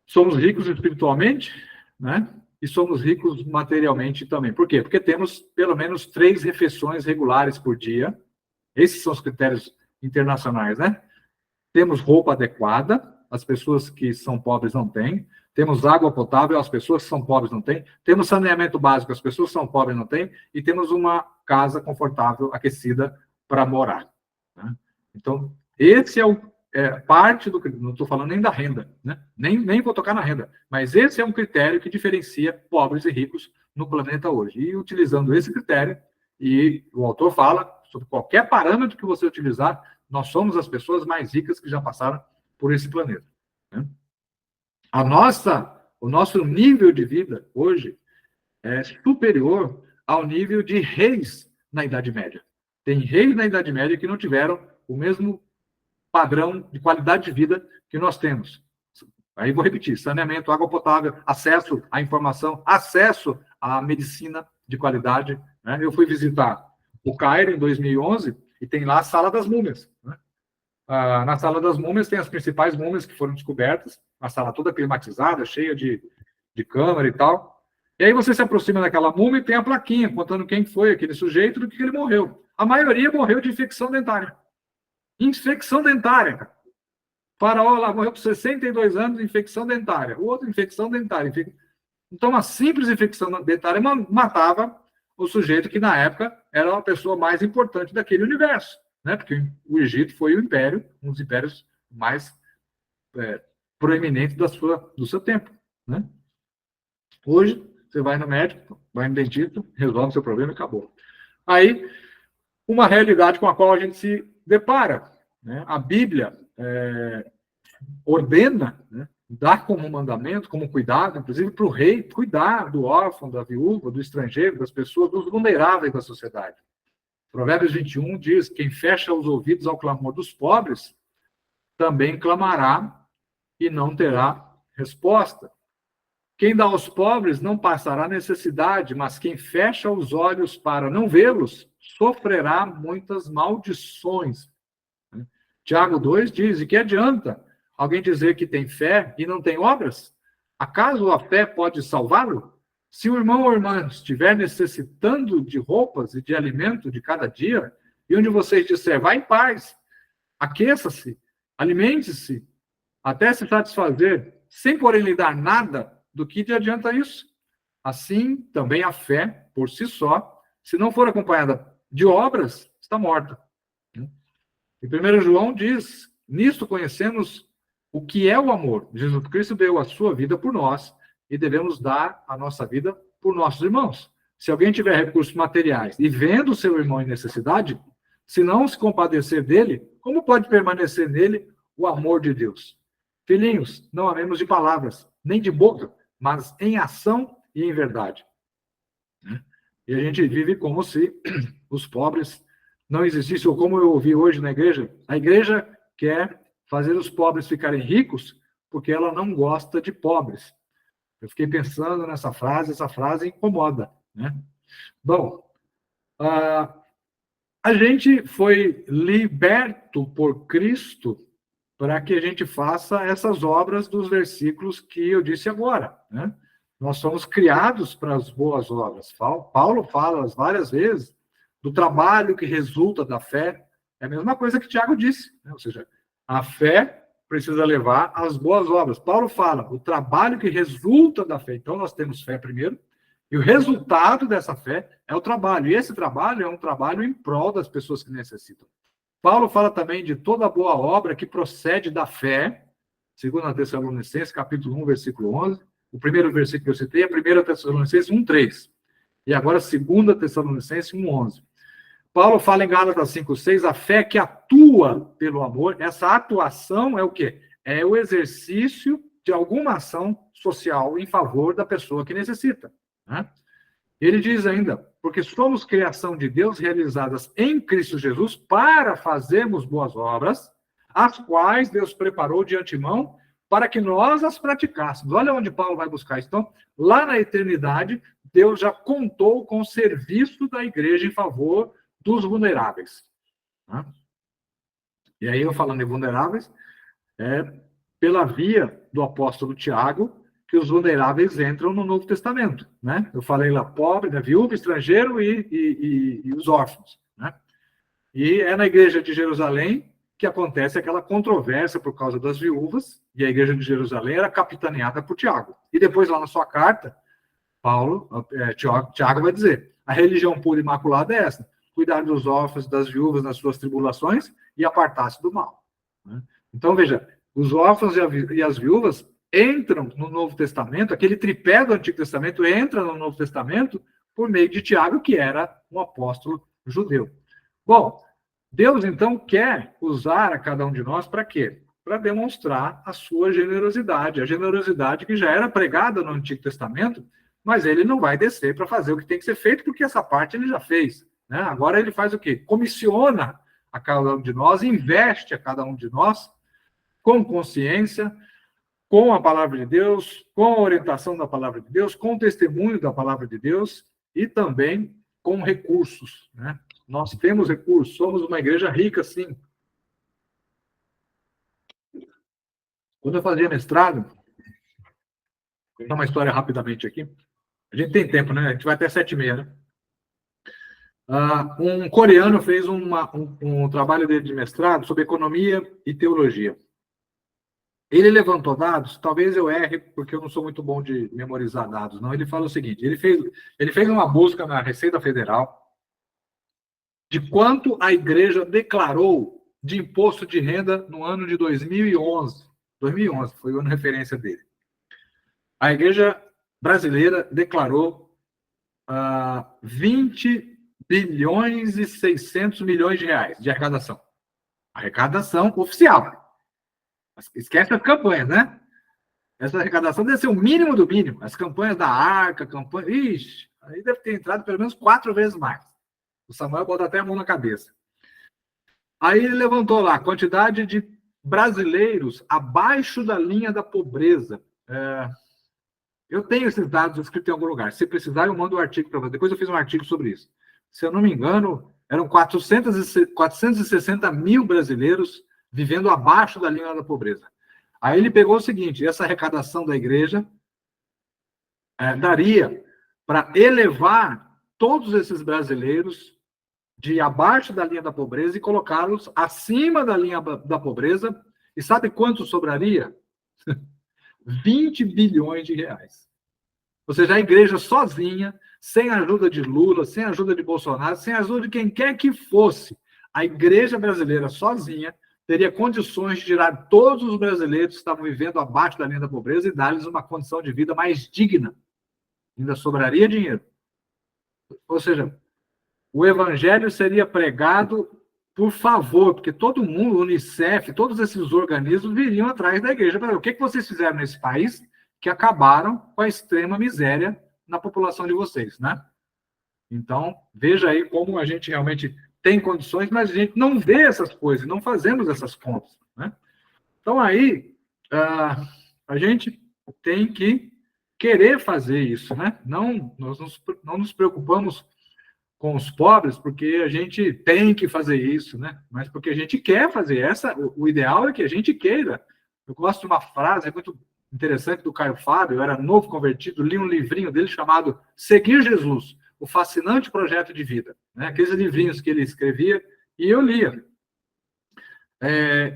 somos ricos espiritualmente, né? E somos ricos materialmente também. Por quê? Porque temos pelo menos 3 refeições regulares por dia. Esses são os critérios internacionais, né? Temos roupa adequada, as pessoas que são pobres não têm. Temos água potável, as pessoas que são pobres não têm. Temos saneamento básico, as pessoas que são pobres não têm. E temos uma casa confortável, aquecida, para morar. Né? Então, esse é parte do... Não estou falando nem da renda, né? Nem vou tocar na renda. Mas esse é um critério que diferencia pobres e ricos no planeta hoje. E utilizando esse critério, e o autor fala, sobre qualquer parâmetro que você utilizar, nós somos as pessoas mais ricas que já passaram por esse planeta. Né? O nosso nível de vida hoje é superior ao nível de reis na Idade Média. Tem reis na Idade Média que não tiveram o mesmo padrão de qualidade de vida que nós temos. Aí vou repetir, saneamento, água potável, acesso à informação, acesso à medicina de qualidade. Né? Eu fui visitar o Cairo em 2011 e tem lá a Sala das Múmias. Né? Na Sala das Múmias tem as principais múmias que foram descobertas, a sala toda climatizada, cheia de câmera e tal. E aí você se aproxima daquela múmia e tem a plaquinha contando quem foi aquele sujeito e do que ele morreu. A maioria morreu de infecção dentária. Infecção dentária, cara. O faraó lá morreu com 62 anos de infecção dentária. O outro, infecção dentária. Então, uma simples infecção dentária matava o sujeito que, na época, era a pessoa mais importante daquele universo. Né? Porque o Egito foi o império, um dos impérios mais proeminentes do seu tempo. Né? Hoje, você vai no médico, vai no dentista, resolve o seu problema e acabou. Aí, uma realidade com a qual a gente se depara. Né? A Bíblia ordena, né? Dá como mandamento, como cuidado, inclusive para o rei, cuidar do órfão, da viúva, do estrangeiro, das pessoas, dos vulneráveis da sociedade. Provérbios 21 diz, quem fecha os ouvidos ao clamor dos pobres, também clamará e não terá resposta. Quem dá aos pobres não passará necessidade, mas quem fecha os olhos para não vê-los, sofrerá muitas maldições. Tiago 2 diz, e que adianta alguém dizer que tem fé e não tem obras? Acaso a fé pode salvá-lo? Se o irmão ou irmã estiver necessitando de roupas e de alimento de cada dia, e onde vocês disser, vá em paz, aqueça-se, alimente-se, até se satisfazer, sem porém lhe dar nada, do que te adianta isso? Assim, também a fé, por si só, se não for acompanhada de obras, está morta. E 1 João diz, nisto conhecemos o que é o amor. Jesus Cristo deu a sua vida por nós e devemos dar a nossa vida por nossos irmãos. Se alguém tiver recursos materiais e vendo o seu irmão em necessidade, se não se compadecer dele, como pode permanecer nele o amor de Deus? Filhinhos, não amemos de palavras, nem de boca, mas em ação e em verdade. E a gente vive como se os pobres não existissem, ou como eu ouvi hoje na igreja, a igreja quer fazer os pobres ficarem ricos porque ela não gosta de pobres. Eu fiquei pensando nessa frase, essa frase incomoda, né? Bom, a gente foi liberto por Cristo para que a gente faça essas obras dos versículos que eu disse agora, né? Nós somos criados para as boas obras. Paulo fala várias vezes do trabalho que resulta da fé. É a mesma coisa que Tiago disse, né? Ou seja, a fé precisa levar às boas obras. Paulo fala o trabalho que resulta da fé. Então, nós temos fé primeiro, e o resultado dessa fé é o trabalho. E esse trabalho é um trabalho em prol das pessoas que necessitam. Paulo fala também de toda boa obra que procede da fé, 2 Tessalonicenses, capítulo 1, versículo 11. O primeiro versículo que eu citei é 1 Tessalonicenses 1:3. E agora 2 Tessalonicenses 1:11. Paulo fala em Gálatas 5:6, a fé que atua pelo amor. Essa atuação é o quê? É o exercício de alguma ação social em favor da pessoa que necessita, né? Ele diz ainda, porque somos criação de Deus realizadas em Cristo Jesus para fazermos boas obras, as quais Deus preparou de antemão para que nós as praticássemos. Olha onde Paulo vai buscar isso. Então, lá na eternidade, Deus já contou com o serviço da igreja em favor dos vulneráveis. Né? E aí, eu falando em vulneráveis, pela via do apóstolo Tiago, que os vulneráveis entram no Novo Testamento, né? Eu falei lá, pobre, né? Viúva, estrangeiro e os órfãos, né? E é na igreja de Jerusalém que acontece aquela controvérsia por causa das viúvas, e a igreja de Jerusalém era capitaneada por Tiago. E depois, lá na sua carta, Tiago vai dizer, a religião pura e imaculada é essa, cuidar dos órfãos, das viúvas nas suas tribulações e apartar-se do mal. Né? Então, veja, os órfãos e as viúvas entram no Novo Testamento, aquele tripé do Antigo Testamento entra no Novo Testamento por meio de Tiago, que era um apóstolo judeu. Bom, Deus, então, quer usar a cada um de nós para quê? Para demonstrar a sua generosidade, a generosidade que já era pregada no Antigo Testamento, mas ele não vai descer para fazer o que tem que ser feito, porque essa parte ele já fez, né? Agora ele faz o quê? Comissiona a cada um de nós, investe a cada um de nós com consciência, com a palavra de Deus, com a orientação da palavra de Deus, com o testemunho da palavra de Deus e também com recursos, né? Nós temos recursos, somos uma igreja rica, sim. Quando eu fazia mestrado, vou contar uma história rapidamente aqui. A gente tem tempo, né? A gente vai até 7h30, né? Um coreano fez um trabalho dele de mestrado sobre economia e teologia. Ele levantou dados, talvez eu erre, porque eu não sou muito bom de memorizar dados, não. Ele fala o seguinte, ele fez uma busca na Receita Federal de quanto a igreja declarou de imposto de renda no ano de 2011. 2011 foi o ano de referência dele. A igreja brasileira declarou 20 bilhões e 600 milhões de reais de arrecadação. Arrecadação oficial. Esquece as campanhas, né? Essa arrecadação deve ser o mínimo do mínimo. As campanhas da Arca, campanha... Ixi, aí deve ter entrado pelo menos 4 vezes mais. O Samuel bota até a mão na cabeça. Aí ele levantou lá a quantidade de brasileiros abaixo da linha da pobreza. Eu tenho esses dados escritos em algum lugar. Se precisar, eu mando um artigo para você. Depois eu fiz um artigo sobre isso. Se eu não me engano, eram 460 mil brasileiros vivendo abaixo da linha da pobreza. Aí ele pegou o seguinte, essa arrecadação da igreja daria para elevar todos esses brasileiros de abaixo da linha da pobreza e colocá-los acima da linha da pobreza. E sabe quanto sobraria? 20 bilhões de reais. Ou seja, a igreja sozinha, sem a ajuda de Lula, sem a ajuda de Bolsonaro, sem a ajuda de quem quer que fosse, a igreja brasileira sozinha teria condições de tirar todos os brasileiros que estavam vivendo abaixo da linha da pobreza e dar-lhes uma condição de vida mais digna. Ainda sobraria dinheiro. Ou seja, o evangelho seria pregado por favor, porque todo mundo, o Unicef, todos esses organismos viriam atrás da igreja. O que vocês fizeram nesse país que acabaram com a extrema miséria na população de vocês, né? Então, veja aí como a gente realmente tem condições, mas a gente não vê essas coisas, não fazemos essas contas, né? Então, aí, a gente tem que querer fazer isso, né? Nós não nos preocupamos com os pobres porque a gente tem que fazer isso, né? Mas porque a gente quer fazer. O ideal é que a gente queira. Eu gosto de uma frase muito interessante do Caio Fábio, eu era novo convertido, li um livrinho dele chamado Seguir Jesus, o fascinante projeto de vida, né? Aqueles livrinhos que ele escrevia e eu lia.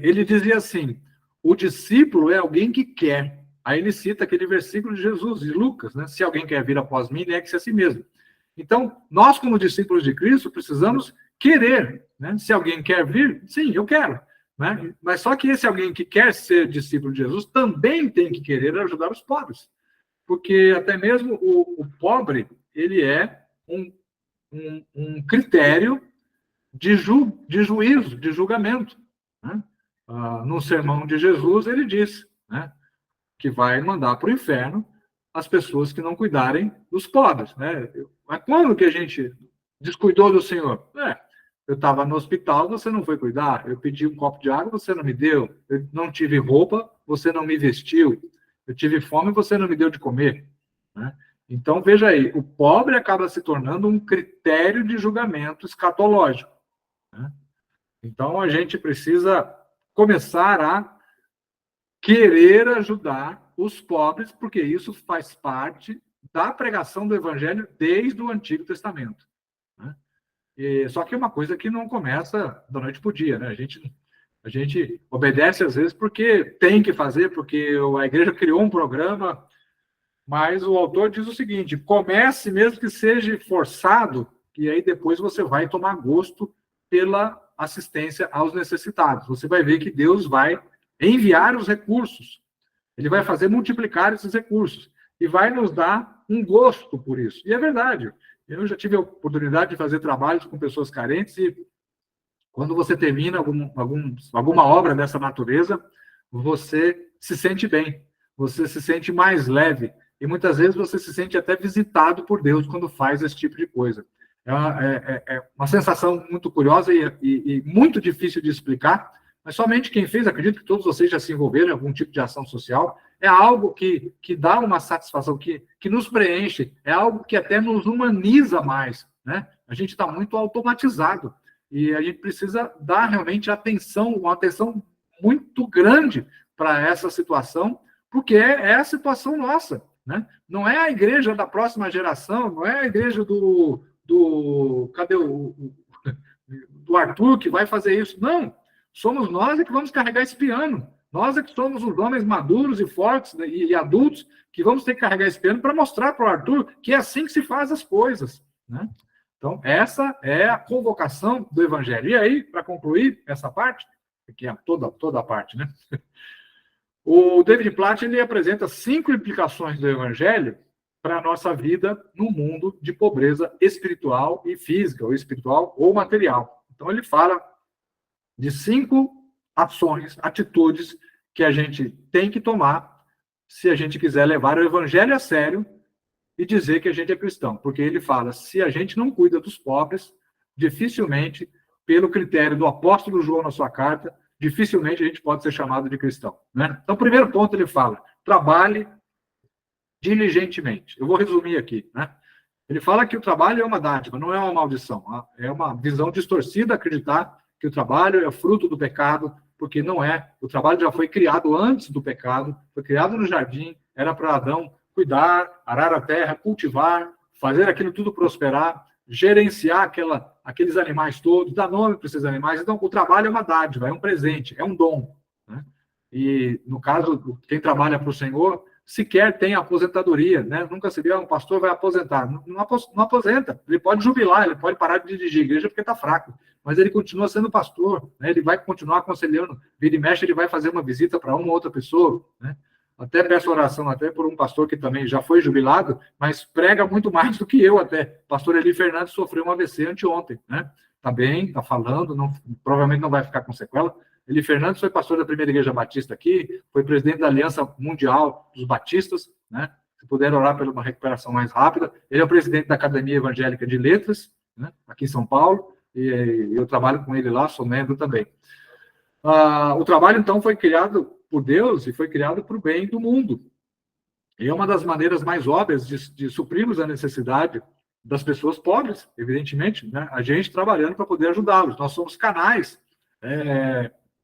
Ele dizia assim, o discípulo é alguém que quer. Aí ele cita aquele versículo de Jesus, de Lucas, né? Se alguém quer vir após mim, negue-se a si mesmo. Então, nós, como discípulos de Cristo, precisamos querer, né? Se alguém quer vir, sim, eu quero, né? Mas só que esse alguém que quer ser discípulo de Jesus também tem que querer ajudar os pobres. Porque até mesmo o pobre, ele é um critério de juízo, de julgamento, né? No sermão de Jesus, ele diz, né, que vai mandar para o inferno as pessoas que não cuidarem dos pobres, né? Mas quando que a gente descuidou do Senhor? Eu estava no hospital, você não foi cuidar. Eu pedi um copo de água, você não me deu. Eu não tive roupa, você não me vestiu. Eu tive fome, você não me deu de comer, né? Então, veja aí, o pobre acaba se tornando um critério de julgamento escatológico, né? Então, a gente precisa começar a querer ajudar os pobres, porque isso faz parte da pregação do evangelho desde o Antigo Testamento, né? Só que é uma coisa que não começa da noite para o dia, né? A gente obedece às vezes porque tem que fazer, porque a igreja criou um programa, mas o autor diz o seguinte, comece mesmo que seja forçado, e aí depois você vai tomar gosto pela assistência aos necessitados. Você vai ver que Deus vai enviar os recursos. Ele vai fazer multiplicar esses recursos e vai nos dar um gosto por isso. E é verdade. Eu já tive a oportunidade de fazer trabalhos com pessoas carentes e quando você termina alguma obra dessa natureza, você se sente bem, você se sente mais leve e muitas vezes você se sente até visitado por Deus quando faz esse tipo de coisa. É uma sensação muito curiosa e muito difícil de explicar, mas somente quem fez, acredito que todos vocês já se envolveram em algum tipo de ação social, é algo que dá uma satisfação, que nos preenche, é algo que até nos humaniza mais, né? A gente está muito automatizado e a gente precisa dar realmente uma atenção muito grande para essa situação, porque é a situação nossa, né? Não é a igreja da próxima geração, não é a igreja do Arthur que vai fazer isso, não. Somos nós que vamos carregar esse piano. Nós que somos os homens maduros e fortes e adultos que vamos ter que carregar esse piano para mostrar para o Arthur que é assim que se faz as coisas, né? Então, essa é a convocação do Evangelho. E aí, para concluir essa parte, que é toda a parte, né? O David Platt, ele apresenta 5 implicações do Evangelho para a nossa vida no mundo de pobreza espiritual e física, ou espiritual ou material. Então, ele fala de 5 ações, atitudes que a gente tem que tomar se a gente quiser levar o evangelho a sério e dizer que a gente é cristão. Porque ele fala, se a gente não cuida dos pobres, dificilmente, pelo critério do apóstolo João na sua carta, dificilmente a gente pode ser chamado de cristão, né? Então, o primeiro ponto ele fala, trabalhe diligentemente. Eu vou resumir aqui, né? Ele fala que o trabalho é uma dádiva, não é uma maldição. É uma visão distorcida acreditar que o trabalho é fruto do pecado, porque não é. O trabalho já foi criado antes do pecado, foi criado no jardim, era para Adão cuidar, arar a terra, cultivar, fazer aquilo tudo prosperar, gerenciar aqueles animais todos, dar nome para esses animais. Então, o trabalho é uma dádiva, é um presente, é um dom, né? E, no caso, quem trabalha para o Senhor, sequer tem aposentadoria, né? Nunca se viu, um pastor vai aposentar. Não aposenta, ele pode jubilar, ele pode parar de dirigir a igreja porque está fraco, mas ele continua sendo pastor, né? Ele vai continuar aconselhando, vira e mexe, ele vai fazer uma visita para uma ou outra pessoa, né? Até peço oração até por um pastor que também já foi jubilado, mas prega muito mais do que eu até. Pastor Eli Fernandes sofreu um AVC anteontem, né? Tá bem, tá falando, provavelmente não vai ficar com sequela. Eli Fernandes foi pastor da Primeira Igreja Batista aqui, foi presidente da Aliança Mundial dos Batistas, né? Se puder orar por uma recuperação mais rápida. Ele é o presidente da Academia Evangélica de Letras, né? Aqui em São Paulo, e eu trabalho com ele lá, sou membro também. O trabalho, então, foi criado por Deus e foi criado para o bem do mundo. E é uma das maneiras mais óbvias de suprirmos a necessidade das pessoas pobres, evidentemente, né? A gente trabalhando para poder ajudá-los. Nós somos canais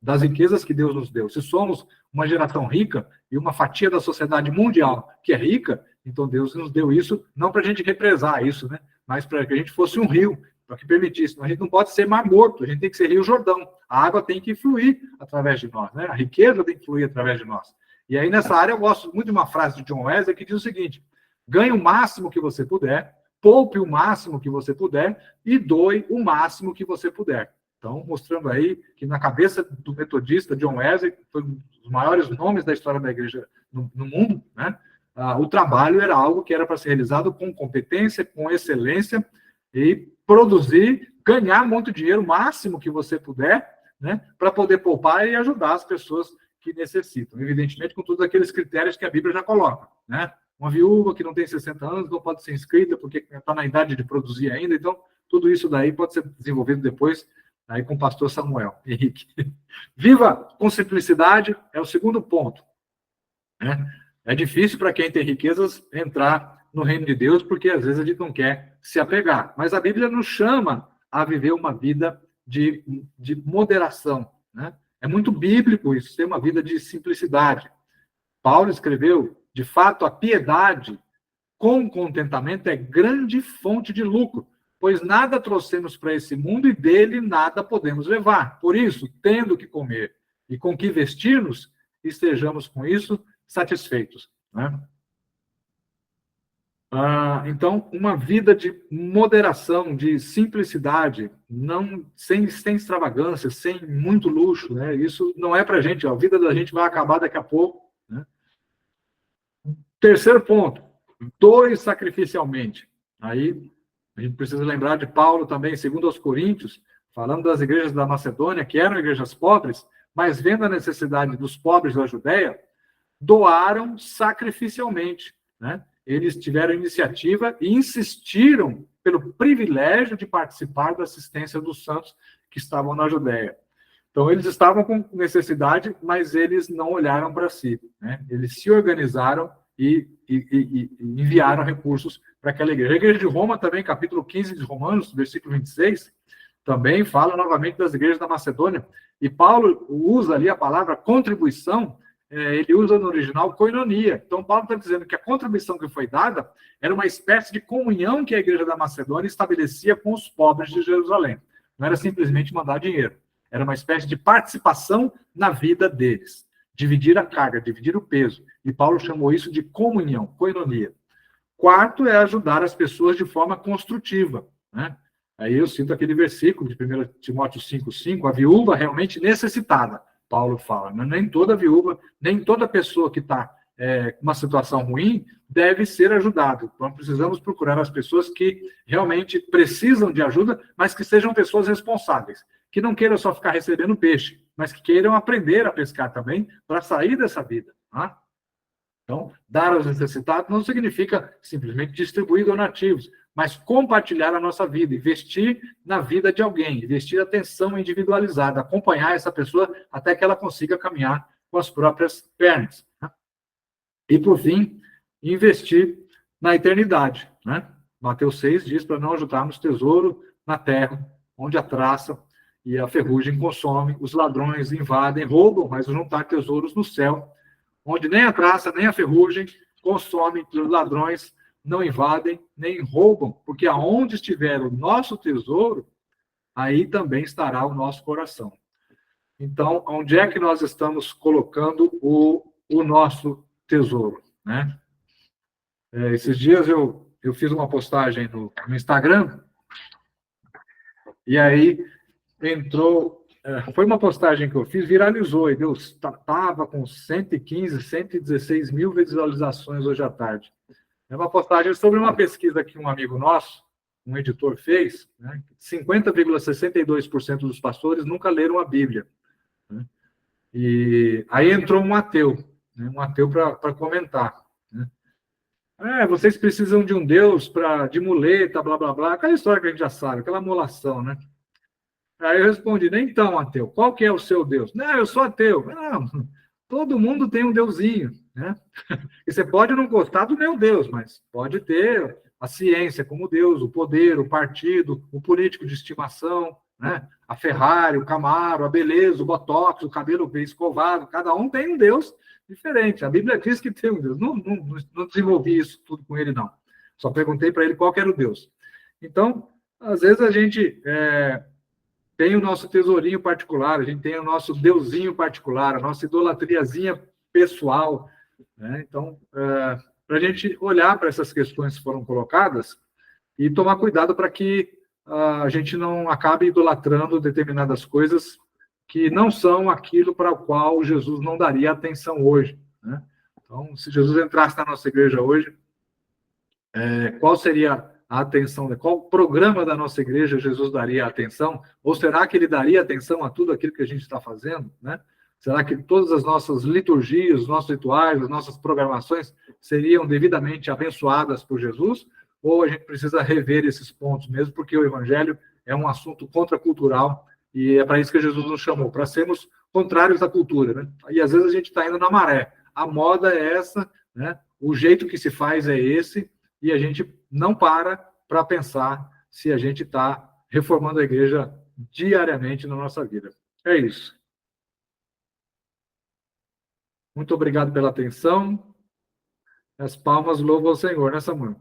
das riquezas que Deus nos deu. Se somos uma geração rica e uma fatia da sociedade mundial que é rica, então Deus nos deu isso não para a gente represar isso, né? Mas para que a gente fosse um rio, para que permitisse. A gente não pode ser mar morto, a gente tem que ser Rio Jordão. A água tem que fluir através de nós, né? A riqueza tem que fluir através de nós. E aí, nessa área, eu gosto muito de uma frase de John Wesley que diz o seguinte: ganhe o máximo que você puder, poupe o máximo que você puder e doe o máximo que você puder. Então, mostrando aí que na cabeça do metodista John Wesley, que foi um dos maiores nomes da história da igreja no mundo, né? O trabalho era algo que era para ser realizado com competência, com excelência, e produzir, ganhar muito dinheiro, o máximo que você puder, né, para poder poupar e ajudar as pessoas que necessitam. Evidentemente, com todos aqueles critérios que a Bíblia já coloca, né? Uma viúva que não tem 60 anos não pode ser inscrita porque está na idade de produzir ainda. Então, tudo isso daí pode ser desenvolvido depois aí com o pastor Samuel Henrique. Viva com simplicidade é o segundo ponto, né? É difícil para quem tem riquezas entrar no reino de Deus, porque às vezes a gente não quer se apegar. Mas a Bíblia nos chama a viver uma vida de moderação, né? É muito bíblico isso, ter uma vida de simplicidade. Paulo escreveu, de fato, a piedade com contentamento é grande fonte de lucro, pois nada trouxemos para esse mundo e dele nada podemos levar. Por isso, tendo que comer e com que vestir-nos, estejamos com isso satisfeitos, né? Então, uma vida de moderação, de simplicidade, sem extravagância, sem muito luxo, né? Isso não é para a gente, a vida da gente vai acabar daqui a pouco, né? Terceiro ponto, doe sacrificialmente. Aí, a gente precisa lembrar de Paulo também, segundo aos Coríntios, falando das igrejas da Macedônia, que eram igrejas pobres, mas vendo a necessidade dos pobres da Judéia, doaram sacrificialmente, né? Eles tiveram iniciativa e insistiram pelo privilégio de participar da assistência dos santos que estavam na Judéia. Então, eles estavam com necessidade, mas eles não olharam para si, né? Eles se organizaram e enviaram recursos para aquela igreja. A igreja de Roma também, capítulo 15 de Romanos, versículo 26, também fala novamente das igrejas da Macedônia. E Paulo usa ali a palavra contribuição, ele usa no original koinonia. Então, Paulo está dizendo que a contribuição que foi dada era uma espécie de comunhão que a igreja da Macedônia estabelecia com os pobres de Jerusalém. Não era simplesmente mandar dinheiro. Era uma espécie de participação na vida deles. Dividir a carga, dividir o peso. E Paulo chamou isso de comunhão, koinonia. Quarto é ajudar as pessoas de forma construtiva, né? Aí eu cito aquele versículo de 1 Timóteo 5,5, a viúva realmente necessitada. Paulo fala, né? Nem toda viúva, nem toda pessoa que está com uma situação ruim deve ser ajudada. Então, precisamos procurar as pessoas que realmente precisam de ajuda, mas que sejam pessoas responsáveis, que não queiram só ficar recebendo peixe, mas que queiram aprender a pescar também para sair dessa vida, tá? Então, dar aos necessitados não significa simplesmente distribuir donativos, mas compartilhar a nossa vida, investir na vida de alguém, investir atenção individualizada, acompanhar essa pessoa até que ela consiga caminhar com as próprias pernas, né? E, por fim, investir na eternidade, né? Mateus 6 diz para não ajuntarmos tesouro na terra, onde a traça e a ferrugem consomem, os ladrões invadem, roubam, mas juntar tesouros no céu, onde nem a traça, nem a ferrugem consomem, que os ladrões não invadem nem roubam, porque aonde estiver o nosso tesouro, aí também estará o nosso coração. Então, onde é que nós estamos colocando o nosso tesouro, né? Esses dias eu fiz uma postagem no Instagram, e aí entrou, foi uma postagem que eu fiz, viralizou, e deu, estava com 115, 116 mil visualizações hoje à tarde. É uma postagem sobre uma pesquisa que um amigo nosso, um editor, fez, né? 50,62% dos pastores nunca leram a Bíblia, né? E aí entrou um ateu, né? Um ateu para comentar, né? Vocês precisam de um Deus de muleta, blá, blá, blá, aquela história que a gente já sabe, aquela molação, né? Aí eu respondi, nem então, ateu, qual que é o seu Deus? Não, eu sou ateu. Não, todo mundo tem um deusinho, né? E você pode não gostar do meu Deus, mas pode ter a ciência como Deus, o poder, o partido, o político de estimação, né? A Ferrari, o Camaro, a beleza, o Botox, o cabelo bem escovado, cada um tem um Deus diferente. A Bíblia diz que tem um Deus. Não desenvolvi isso tudo com ele, não. Só perguntei para ele qual que era o Deus. Então, às vezes a gente tem o nosso tesourinho particular, a gente tem o nosso deusinho particular, a nossa idolatriazinha pessoal, né? Então, para a gente olhar para essas questões que foram colocadas e tomar cuidado para que a gente não acabe idolatrando determinadas coisas que não são aquilo para o qual Jesus não daria atenção hoje, né? Então, se Jesus entrasse na nossa igreja hoje, qual seria a atenção, qual programa da nossa igreja Jesus daria atenção? Ou será que ele daria atenção a tudo aquilo que a gente está fazendo, né? Será que todas as nossas liturgias, os nossos rituais, as nossas programações seriam devidamente abençoadas por Jesus? Ou a gente precisa rever esses pontos mesmo, porque o evangelho é um assunto contracultural e é para isso que Jesus nos chamou, para sermos contrários à cultura, né? E às vezes a gente está indo na maré. A moda é essa, né? O jeito que se faz é esse, e a gente não para pensar se a gente está reformando a igreja diariamente na nossa vida. É isso. Muito obrigado pela atenção. As palmas louvam ao Senhor, né, Samuel?